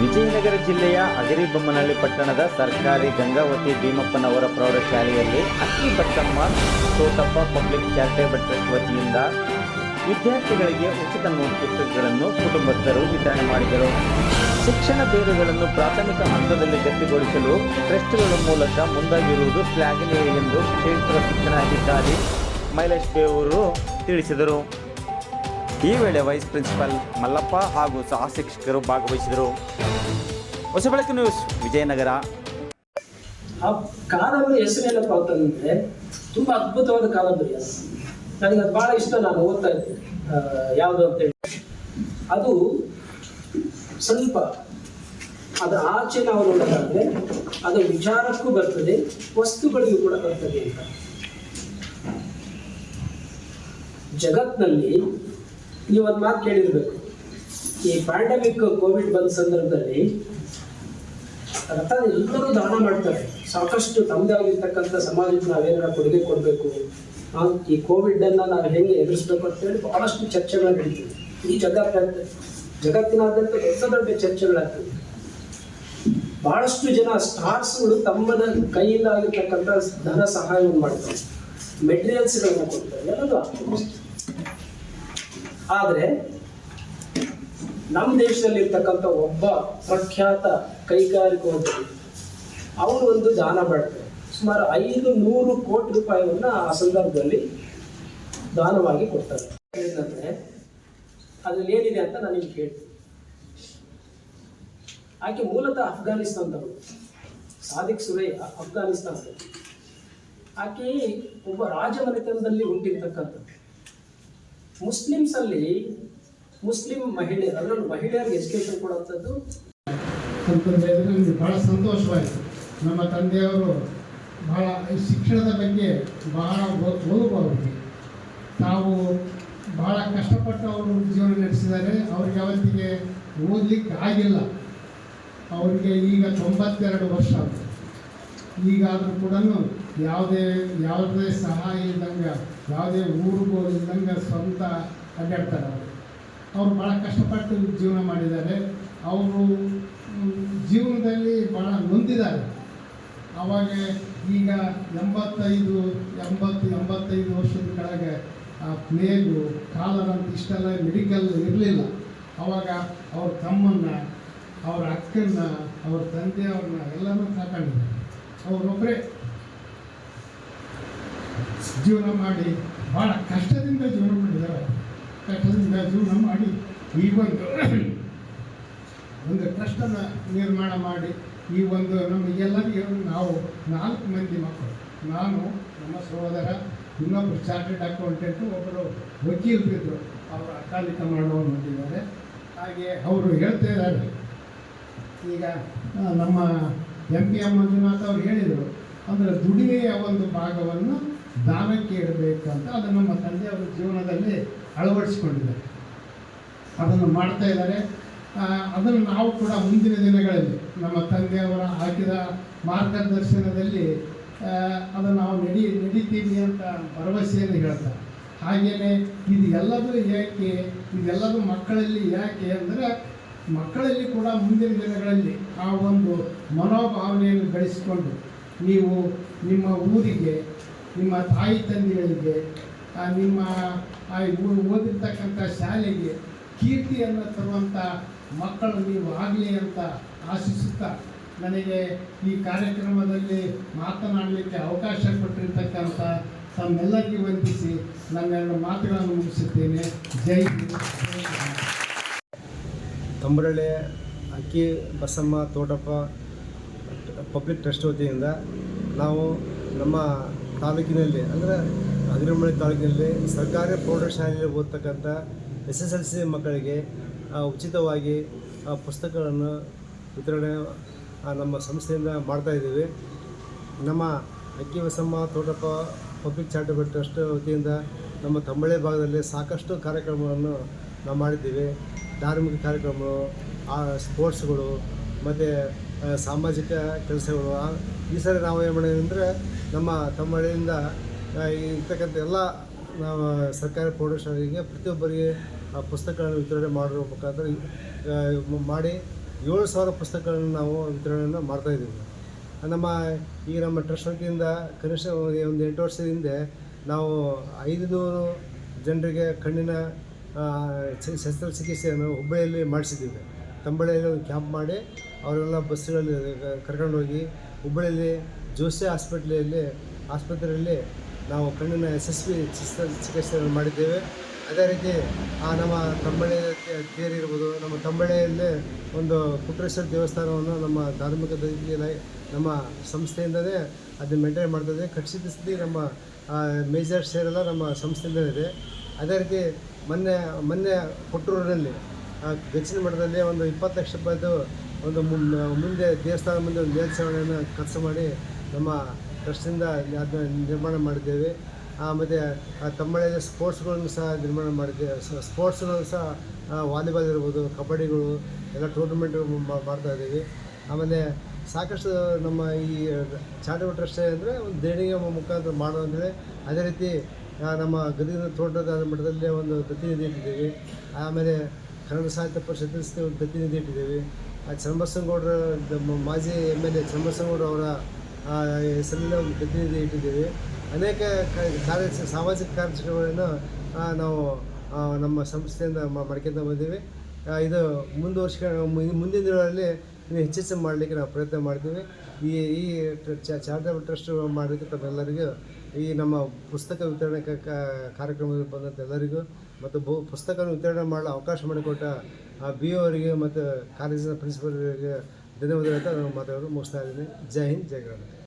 ವಿಜಯನಗರ ಜಿಲ್ಲೆಯ ಹಗರಿಬೊಮ್ಮನಹಳ್ಳಿ ಪಟ್ಟಣದ ಸರ್ಕಾರಿ ಗಂಗಾವತಿ ಭೀಮಪ್ಪನವರ ಪ್ರೌಢಶಾಲೆಯಲ್ಲಿ ಅಕ್ಕಿ Basamma Thotappa public charitable trust ವತಿಯಿಂದ ವಿದ್ಯಾರ್ಥಿಗಳಿಗೆ ಉಚಿತ ನೋಟ್ ಪುಸ್ತಕಗಳನ್ನು ಕುಟುಂಬಸ್ಥರು ವಿತರಣೆ ಮಾಡಿದರು. ಶಿಕ್ಷಣ ಬೇರುಗಳನ್ನು ಪ್ರಾಥಮಿಕ ಹಂತದಲ್ಲಿ ಗಟ್ಟಿಗೊಳಿಸಲು ಟ್ರಸ್ಟ್ಗಳ ಮೂಲಕ ಮುಂದಾಗಿರುವುದು ಶ್ಲಾಘನೀಯ ಎಂದು ಕ್ಷೇತ್ರ ಶಿಕ್ಷಣಾಧಿಕಾರಿ ಮೈಲೇಶ್ ಬೇವೂರು ತಿಳಿಸಿದರು. ಈ ವೇಳೆ ವೈಸ್ ಪ್ರಿನ್ಸಿಪಲ್ ಮಲ್ಲಪ್ಪ ಹಾಗೂ ಸಹ ಶಿಕ್ಷಕರು ಭಾಗವಹಿಸಿದರು. ಹೊಸಬೆಳಕು ನ್ಯೂಸ್, ವಿಜಯನಗರ. ಆ ಕಾದಂಬರಿ ಹೆಸರೇನಪ್ಪ ಅಂತಂದ್ರೆ ತುಂಬಾ ಅದ್ಭುತವಾದ ಕಾದಂಬರಿ. ನನಗೆ ಅದು ಬಹಳ ಇಷ್ಟ. ನಾನು ಓದ್ತಾ ಇದ್ದೆ. ಯಾವುದು ಅಂತೇಳಿ ಅದು ಸ್ವಲ್ಪ ಅದರ ಆಚೆ ನಾವು ನೋಡೋದಾದ್ರೆ ಅದು ವಿಚಾರಕ್ಕೂ ಬರ್ತದೆ, ವಸ್ತುಗಳಿಗೂ ಕೂಡ ಬರ್ತದೆ ಅಂತ. ಜಗತ್ನಲ್ಲಿ ನೀವು ಒಂದು ಮಾತು ಕೇಳಿರ್ಬೇಕು. ಈ ಪ್ಯಾಂಡಮಿಕ್ ಕೋವಿಡ್ ಬಂದ ಸಂದರ್ಭದಲ್ಲಿ ರಥ ಎಲ್ಲರೂ ದಾನ ಮಾಡ್ತಾರೆ. ಸಾಕಷ್ಟು ತಮ್ಮದೇ ಆಗಿರ್ತಕ್ಕಂಥ ಸಮಾಜಕ್ಕೆ ನಾವೇನಾರ ಕೊಡುಗೆ ಕೊಡಬೇಕು, ಈ ಕೋವಿಡ್ ಅನ್ನ ನಾವು ಹೆಂಗೆ ಎದುರಿಸ್ಬೇಕು ಅಂತ ಹೇಳಿ ಬಹಳಷ್ಟು ಚರ್ಚೆಗಳು ನಡೀತಿದೆ. ಈ ಜಗತ್ತಿನಾದ್ಯಂತ ದೊಡ್ಡ ದೊಡ್ಡ ಚರ್ಚೆಗಳಾಗ್ತದೆ. ಬಹಳಷ್ಟು ಜನ ಸ್ಟಾರ್ಸ್ಗಳು ತಮ್ಮದ ಕೈಯಿಂದ ಆಗಿರ್ತಕ್ಕಂಥ ಧನ ಸಹಾಯವನ್ನು ಮಾಡ್ತಾರೆ, ಮೆಟೀರಿಯಲ್ಸ್ಗಳನ್ನ ಕೊಡ್ತಾರೆ, ಎಲ್ಲದೂ ಆಗ್ತದೆ. ಆದರೆ ನಮ್ಮ ದೇಶದಲ್ಲಿ ಇರ್ತಕ್ಕಂಥ ಒಬ್ಬ ಪ್ರಖ್ಯಾತ ಕೈಗಾರಿಕೋದ್ಯಮಿ ಅವರು ಒಂದು ದಾನ ಮಾಡ್ತಾರೆ. ಸುಮಾರು 500 ಕೋಟಿ ರೂಪಾಯಿಯನ್ನ ಆ ಸಂದರ್ಭದಲ್ಲಿ ದಾನವಾಗಿ ಕೊಡ್ತಾರೆ. ಏನಂದ್ರೆ ಅದ್ರಲ್ಲಿ ಏನಿದೆ ಅಂತ ನಾನು ನಿಮ್ಗೆ ಹೇಳ್ತೀನಿ. ಆಕೆ ಮೂಲತಃ ಅಫ್ಘಾನಿಸ್ತಾನದವರು, ಸಾದಿಕ್ ಸುರೈ ಅಫ್ಘಾನಿಸ್ತಾನದವರು. ಆಕೆ ಒಬ್ಬ ರಾಜಮನೆತನದಲ್ಲಿ ಹುಟ್ಟಿರ್ತಕ್ಕಂಥದ್ದು. ಮುಸ್ಲಿಮ್ಸ್ ಅಲ್ಲಿ ಮುಸ್ಲಿಂ ಮಹಿಳೆಯರು, ಅದರಲ್ಲೂ ಮಹಿಳೆಯರಿಗೆ ಎಜುಕೇಶನ್ ಕೊಡುವಂಥದ್ದು ಅಂತಂದರೆ ನನಗೆ ಭಾಳ ಸಂತೋಷವಾಯಿತು. ನಮ್ಮ ತಂದೆಯವರು ಬಹಳ ಶಿಕ್ಷಣದ ಬಗ್ಗೆ ಬಹಳ ಒಲವು ಅವರಿಗೆ. ತಾವು ಬಹಳ ಕಷ್ಟಪಟ್ಟು ಅವರು ಜೀವನ ನಡೆಸಿದ್ದಾರೆ. ಅವ್ರಿಗೆ ಅವತ್ತಿಗೆ ಓದಲಿಕ್ಕೆ ಆಗಿಲ್ಲ. ಅವರಿಗೆ ಈಗ 92 ವರ್ಷ ಆಗುತ್ತೆ. ಈಗಾದರೂ ಕೂಡ ಯಾವುದೇ ಸಹಾಯ ಇದ್ದಂಗೆ, ಯಾವುದೇ ಊರಿಗೂ ಇದ್ದಂಗೆ ಸ್ವಂತ ಅಡ್ಡಾಡ್ತಾರೆ. ಅವರು ಭಾಳ ಕಷ್ಟಪಟ್ಟು ಜೀವನ ಮಾಡಿದ್ದಾರೆ. ಅವರು ಜೀವನದಲ್ಲಿ ಭಾಳ ನೊಂದಿದ್ದಾರೆ. ಆವಾಗ ಈಗ 85 ವರ್ಷದ ಕೆಳಗೆ ಪ್ಲೇಗು, ಕಾಲರ್ ಅಂತ ಇಷ್ಟೆಲ್ಲ ಮೆಡಿಕಲ್ ಇರಲಿಲ್ಲ. ಆವಾಗ ಅವ್ರ ತಮ್ಮನ್ನ, ಅವ್ರ ಅಕ್ಕನ್ನ, ಅವ್ರ ತಂದೆಯವ್ರನ್ನ ಎಲ್ಲನೂ ಸಾಕೊಂಡಿದ್ದಾರೆ. ಅವರೊಬ್ಬರೇ ಜೀವನ ಮಾಡಿ ಭಾಳ ಕಷ್ಟದಿಂದ ಜೀವನ ಮಾಡಿದ್ದಾರೆ. ಕಷ್ಟದಿಂದ ಜೀವನ ಮಾಡಿ ಈ ಒಂದು ಟ್ರಸ್ಟನ್ನ ನಿರ್ಮಾಣ ಮಾಡಿ ಈ ಒಂದು ನಮಗೆಲ್ಲರಿಗೂ ನಾವು 4 ಮಂದಿ ಮಕ್ಕಳು, ನಾನು, ನಮ್ಮ ಸಹೋದರ, ಇನ್ನೊಬ್ಬರು ಚಾರ್ಟೆಡ್ ಅಕೌಂಟೆಂಟು, ಒಬ್ಬರು ವಕೀಲರಿದ್ದರು, ಅವರು ಅಕಾಲಿಕ ಮಾಡುವವರು ಹೊಂದಿದ್ದಾರೆ. ಹಾಗೆ ಅವರು ಹೇಳ್ತಾ ಇದ್ದಾರೆ. ಈಗ ನಮ್ಮ MP.M. ಮಂಜುನಾಥ್ ಅವರು ಹೇಳಿದರು, ಅಂದರೆ ದುಡಿಮೆಯ ಒಂದು ಭಾಗವನ್ನು ದಾನಕ್ಕೆ ಇಡಬೇಕಂತ. ಅದನ್ನು ನಮ್ಮ ತಂದೆಯವರ ಜೀವನದಲ್ಲಿ ಅಳವಡಿಸಿಕೊಂಡಿದ್ದಾರೆ, ಅದನ್ನು ಮಾಡ್ತಾ ಇದ್ದಾರೆ. ಅದನ್ನು ನಾವು ಕೂಡ ಮುಂದಿನ ದಿನಗಳಲ್ಲಿ ನಮ್ಮ ತಂದೆಯವರ ಹಾಕಿದ ಮಾರ್ಗದರ್ಶನದಲ್ಲಿ ಅದನ್ನು ನಾವು ನಡೀತೀವಿ ಅಂತ ಭರವಸೆಯನ್ನು ಹೇಳ್ತಾರೆ. ಹಾಗೆಯೇ ಇದೆಲ್ಲದೂ ಮಕ್ಕಳಲ್ಲಿ ಯಾಕೆ ಅಂದರೆ, ಮಕ್ಕಳಲ್ಲಿ ಕೂಡ ಮುಂದಿನ ದಿನಗಳಲ್ಲಿ ಆ ಒಂದು ಮನೋಭಾವನೆಯನ್ನು ಬೆಳೆಸಿಕೊಂಡು ನೀವು ನಿಮ್ಮ ಊರಿಗೆ, ನಿಮ್ಮ ತಾಯಿ ತಂದೆಗಳಿಗೆ, ನಿಮ್ಮ ಓದಿರ್ತಕ್ಕಂಥ ಶಾಲೆಗೆ ಕೀರ್ತಿಯನ್ನು ತರುವಂಥ ಮಕ್ಕಳು ನೀವು ಆಗಲಿ ಅಂತ ಆಶಿಸುತ್ತಾ, ನನಗೆ ಈ ಕಾರ್ಯಕ್ರಮದಲ್ಲಿ ಮಾತನಾಡಲಿಕ್ಕೆ ಅವಕಾಶ ಕೊಟ್ಟಿರ್ತಕ್ಕಂಥ ತಮ್ಮೆಲ್ಲರಿಗೂ ವಂದಿಸಿ ನನ್ನ ಮಾತುಗಳನ್ನು ಮುಗಿಸುತ್ತೇನೆ. ಜೈ ಹಿಂದ್. ತಂಬರಳ್ಳಿ ಅಕ್ಕಿ ಬಸಮ್ಮ ತೋಟಪ್ಪ ಪಬ್ಲಿಕ್ ಟ್ರಸ್ಟ್ ವತಿಯಿಂದ ನಾವು ನಮ್ಮ ತಾಲೂಕಿನಲ್ಲಿ, ಅಂದರೆ ಹಗರಿಬೊಮ್ಮನಹಳ್ಳಿ ತಾಲೂಕಿನಲ್ಲಿ ಸರ್ಕಾರಿ ಪ್ರೌಢಶಾಲೆಯಲ್ಲಿ ಓದ್ತಕ್ಕಂಥ SSLC ಮಕ್ಕಳಿಗೆ ಉಚಿತವಾಗಿ ಪುಸ್ತಕಗಳನ್ನು ವಿತರಣೆ ನಮ್ಮ ಸಂಸ್ಥೆಯಿಂದ ಮಾಡ್ತಾಯಿದ್ದೀವಿ. ನಮ್ಮ ಅಕ್ಕಿ Basamma Thotappa public charitable trust ವತಿಯಿಂದ ನಮ್ಮ ತಂಬರಳ್ಳಿ ಭಾಗದಲ್ಲಿ ಸಾಕಷ್ಟು ಕಾರ್ಯಕ್ರಮಗಳನ್ನು ನಾವು ಮಾಡಿದ್ದೀವಿ. ಧಾರ್ಮಿಕ ಕಾರ್ಯಕ್ರಮಗಳು, ಸ್ಪೋರ್ಟ್ಸ್ಗಳು ಮತ್ತು ಸಾಮಾಜಿಕ ಕೆಲಸಗಳು. ಈ ಸರಿ ನಾವು ಏನು ಮಾಡಿದ್ವಿ ಅಂದರೆ, ನಮ್ಮ ತಂಬರಳ್ಳಿಯಿಂದ ಇರ್ತಕ್ಕಂಥ ಎಲ್ಲ ನಾವು ಸರ್ಕಾರಿ ಪ್ರೌಢಶಾಲೆಗೆ ಪ್ರತಿಯೊಬ್ಬರಿಗೆ ಪುಸ್ತಕಗಳನ್ನು ವಿತರಣೆ ಮಾಡುವ ಮುಖಾಂತರ ಮಾಡಿ 7,000 ಪುಸ್ತಕಗಳನ್ನು ನಾವು ವಿತರಣೆಯನ್ನು ಮಾಡ್ತಾಯಿದ್ದೀವಿ. ನಮ್ಮ ಟ್ರಸ್ಟ್ ವತಿಯಿಂದ ಕನಿಷ್ಠ ಒಂದು 8 ವರ್ಷದ ಹಿಂದೆ ನಾವು 500 ಜನರಿಗೆ ಕಣ್ಣಿನ ಶಸ್ತ್ರಚಿಕಿತ್ಸೆಯನ್ನು ಹುಬ್ಬಳ್ಳಿಯಲ್ಲಿ ಮಾಡಿಸಿದ್ದೀವಿ. ತಂಬಳಿಯಲ್ಲಿ ಒಂದು ಕ್ಯಾಂಪ್ ಮಾಡಿ ಅವರೆಲ್ಲ ಬಸ್ಸುಗಳಲ್ಲಿ ಕರ್ಕೊಂಡೋಗಿ ಹುಬ್ಬಳ್ಳಿಯಲ್ಲಿ ಜೋಶಿ ಆಸ್ಪತ್ರೆಯಲ್ಲಿ ನಾವು ಕಣ್ಣಿನ ಯಶಸ್ವಿ ಚಿಕಿತ್ಸೆಯನ್ನು ಮಾಡಿದ್ದೇವೆ. ಅದೇ ರೀತಿ ನಮ್ಮ ತಂಬಳಿ ತೇರು ಇರ್ಬೋದು, ನಮ್ಮ ತಂಬಳಿಯಲ್ಲಿ ಒಂದು ಕುಟ್ರೇಶ್ವರ ದೇವಸ್ಥಾನವನ್ನು ನಮ್ಮ ಧಾರ್ಮಿಕ ನಮ್ಮ ಸಂಸ್ಥೆಯಿಂದಲೇ ಅದನ್ನು ಮೇಂಟೈನ್ ಮಾಡ್ತದೆ. ಕಟ್ಟಿಸಿದ ಸ್ಥಿತಿ ನಮ್ಮ ಮೇಜರ್ ಶೇರ್ ಎಲ್ಲ ನಮ್ಮ ಸಂಸ್ಥೆಯಿಂದಲೇ ಇದೆ. ಅದೇ ರೀತಿ ಮೊನ್ನೆ ಕೊಟ್ಟೂರಿನಲ್ಲಿ ದಕ್ಷಿಣ ಮಠದಲ್ಲಿ ಒಂದು 20 ಲಕ್ಷ ರೂಪಾಯಿದು ಒಂದು ಮುಂದೆ ದೇವಸ್ಥಾನ ಮುಂದೆ ಒಂದು ಮೇಲ್ಛಾವಣಿಯನ್ನು ಖರ್ಚು ಮಾಡಿ ನಮ್ಮ ಟ್ರಸ್ಟಿಂದ ಅದನ್ನ ನಿರ್ಮಾಣ ಮಾಡಿದ್ದೇವೆ. ಮತ್ತು ತಂಬಳಿಯಲ್ಲಿ ಸ್ಪೋರ್ಟ್ಸ್ಗಳನ್ನು ಸಹ ನಿರ್ಮಾಣ ಮಾಡಿದ್ದೇವೆ. ಸ್ಪೋರ್ಟ್ಸ್ಗಳು ಸಹ ವಾಲಿಬಾಲ್ ಇರ್ಬೋದು, ಕಬಡ್ಡಿಗಳು ಎಲ್ಲ ಟೂರ್ನಮೆಂಟ್ ಮಾಡ್ತಾಯಿದ್ದೀವಿ. ಆಮೇಲೆ ಸಾಕಷ್ಟು ನಮ್ಮ ಈ ಚಾರಿಟಬಲ್ ಟ್ರಸ್ಟ್ ಅಂದರೆ ಒಂದು ದೇಣಿಗೆ ಮುಖಾಂತರ ಮಾಡೋದಂದರೆ, ಅದೇ ರೀತಿ ನಮ್ಮ ಗದಗಿನ ತೋಟದ ಮಠದಲ್ಲಿ ಒಂದು ದತ್ತಿನಿಧಿ ಇಟ್ಟಿದ್ದೀವಿ. ಆಮೇಲೆ ಕನ್ನಡ ಸಾಹಿತ್ಯ ಪರಿಷತ್ತಿನ ಒಂದು ದತ್ತಿನಿಧಿ ಇಟ್ಟಿದ್ದೀವಿ. ಚನ್ನಬಸವನಗೌಡರ ಮಾಜಿ MLA ಚನ್ನಬಸವನಗೌಡರು ಅವರ ಹೆಸರಲ್ಲೇ ಒಂದು ದತ್ತಿನಿಧಿ ಇಟ್ಟಿದ್ದೀವಿ. ಅನೇಕ ಸಾಮಾಜಿಕ ಕಾರ್ಯಕ್ರಮಗಳನ್ನು ನಾವು ನಮ್ಮ ಸಂಸ್ಥೆಯಿಂದ ಮಾಡ್ಕೊತ ಬಂದೀವಿ. ಇದು ಮುಂದಿನ ದಿನಗಳಲ್ಲಿ ಇನ್ನು ಹೆಚ್ಚೆಚ್ಚು ಮಾಡಲಿಕ್ಕೆ ನಾವು ಪ್ರಯತ್ನ ಮಾಡ್ತೀವಿ. ಈ ಚಾರಿಟಬಲ್ ಟ್ರಸ್ಟ್ ಮಾಡಲಿಕ್ಕೆ ತಮ್ಮೆಲ್ಲರಿಗೂ ಈ ನಮ್ಮ ಪುಸ್ತಕ ವಿತರಣೆ ಕಾರ್ಯಕ್ರಮದಲ್ಲಿ ಬಂದಂಥ ಎಲ್ಲರಿಗೂ ಮತ್ತು ಪುಸ್ತಕವನ್ನು ವಿತರಣೆ ಮಾಡಲು ಅವಕಾಶ ಮಾಡಿಕೊಟ್ಟ BO ಅವರಿಗೆ ಮತ್ತು ಕಾಲೇಜಿನ ಪ್ರಿನ್ಸಿಪಲ್ಗೆ ಧನ್ಯವಾದಗಳು ಅಂತ ನಾನು ಮಾತಾಡೋದು ಮುಗಿಸ್ತಾ ಇದ್ದೀನಿ. ಜೈ ಹಿಂದ್, ಜೈ ಕರ್ನಾಟಕ.